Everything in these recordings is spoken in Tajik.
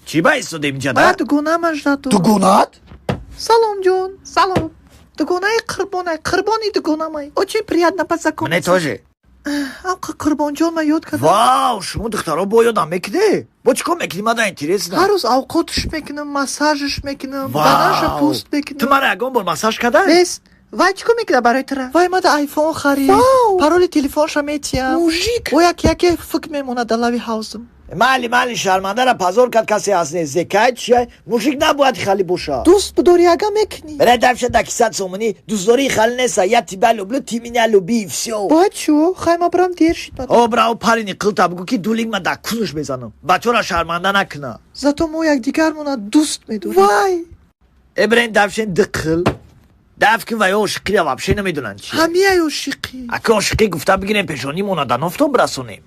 چی باعث شده اینجا باید دوگونه مجدد دوگونات؟ سلام جون سلام دوگونه قربانی دوگونه май очень приятно познакомиться منه тоже قربان جون من یاد کردم واو شما دخترها با یادم میکنه با چیکار میکنی من اینترس هر روز اوقاتش میکنم مساجش میکنم واو. بدنش پوست میکنم تو من اگه بار مساج کردن؟ بس وای چیکار میکنه برای طرف وای ما آیفون خرید پرول تلفنش میتیم موژیک و یکی فکر میمونه در لبی حوزم مالی شرمنده را پازور کرد کسی از نزدیکت چیه موژیک نباید خالی باشه دوست بداری اگه میکنی برای دفشه دکیست سومونی دوست داری خالی نیست یا تیبه لبلو تیمینی لبی فسیو باید شو خیلی برام دیر شد او براو پرینی قلتا بگو که دولینگ من دکونش بزنم بچه را شرمنده نکنه زاتو ما یک دیگر مونه دوست میدونم وای ابراهیم دفشه دقل دف که وای عاشقی را وابشه نمیدونن چیه همی ای عاشقی اگه عاشقی گفته بگیریم پیشانی مونا در نفتون برسونیم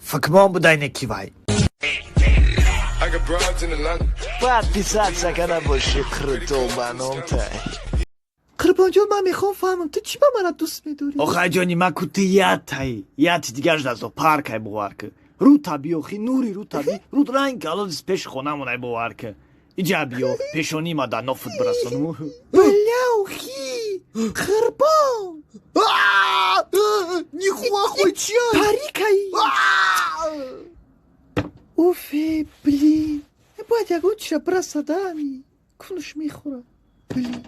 فکر ما بوده اینه کی وای باید پیسات سکنه باشی کرتو بانم تای قربان جون من میخوام فهمم تو چی با من دوست میداری آخه جانی من کتی یاد تایی یاد دیگرش دستو پارک های بوار که رو تبی آخی نوری رو تبی رو رنگ الان از پیش خونه مونه بوار که اینجا بیو پیشانی ما در نفت برسونم بلاو خی قربان نیخواه خوی چیه پریکایی اوفی بلی باید یک اوچه برسدانی کنش میخوره بلی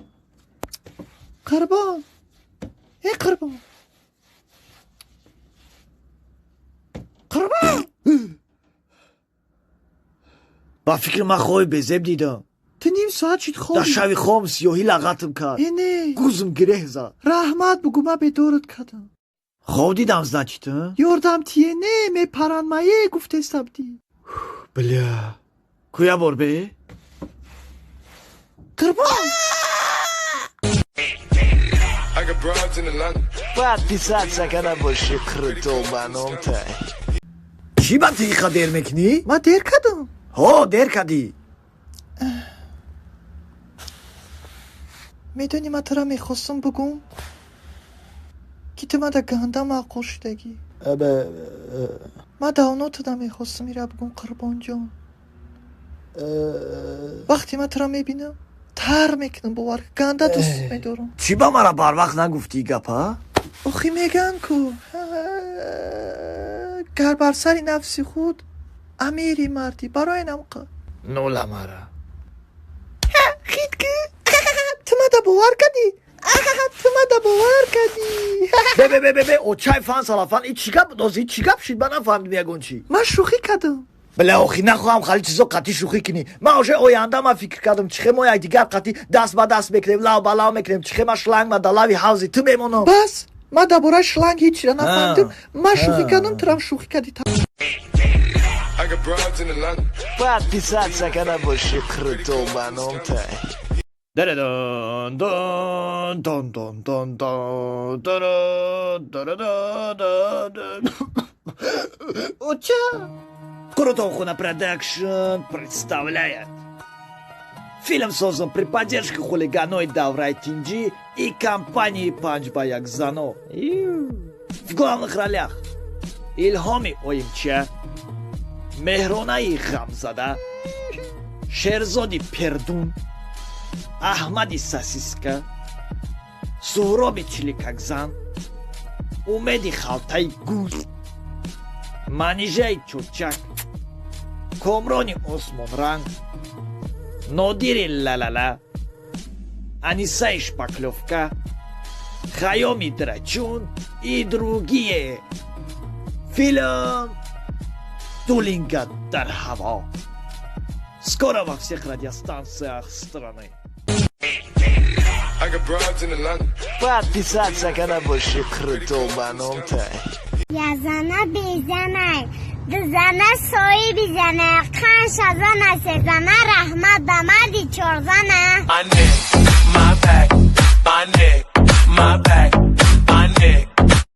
قربان ای قربان با فکر من خوی بزب دیدم تو نیم ساعت شد در خوابی شوی خوام سیاهی لغتم کرد اینه گوزم گره زد رحمت بگو من به دورت کردم خواب دیدم زد چی تو؟ یاردم تیه نه می پران مایه گفته سبدی بله کویا بار به؟ قربان باید پیسات سکنه باشی کرتو بانم تای چی با تیخا دیر میکنی؟ من دیر کردم ها دیر کردی میدونی من ترا میخواستم بگم که تو من در گنده معقول شدگی من داونو تو در میخواستم میره بگم قربان جان وقتی من ترا میبینم تر میکنم باور گنده دوست میدارم چی با مرا بر وقت نگفتی گپا؟ آخی میگن که گر بر سری نفسی خود امیری مردی برای نمقه نولا مرا خید که تو ما دا باور کردی تو ما دا باور کردی به او چای فان سالافان این چی گپ دوزی چی گپ شید من نفهمیدم یگون چی من شوخی کردم بله آخی نخواهم خالی چیزا قطعی شوخی کنی من آجه آینده من فکر کردم چخه ما یک دیگر قطعی دست با دست بکنیم لاو با لاو میکنیم چخه ما شلنگ ما دلاوی حوزی تو بمونم بس ما درباره شلنگ هیچ را نفهمیدم من شوخی کردم تو هم شوخی کردی باید پیسات سکنه باشی کرتو بانم تای دره دون دون دون دون دون دون دون دون Уча! Крутохуна Продакшн представляет фильм создан при поддержке хулиганоид Даврайтинджи и компании Панчбаяк Зано. В главных ролях Ильхоми Оимча, Мехронаи Хамзада, Шерзоди Пердун, Ахмади Сосиска, Суроби Чиликагзан, Умеди Халтай Гуз, Манижай Чурчак, Комрони Осмон Ранг, Нодири Ла-Ла-Ла, Анисай Шпаклевка, Хайоми Драчун и другие. Фильм Тулинга Дархава. Скоро во всех радиостанциях страны. Подписаться на больше крутого баномта. Я зана безана, зана сои безана, ханша зана сезана, рахмат дамади чорзана. My neck, my back, my neck, my back.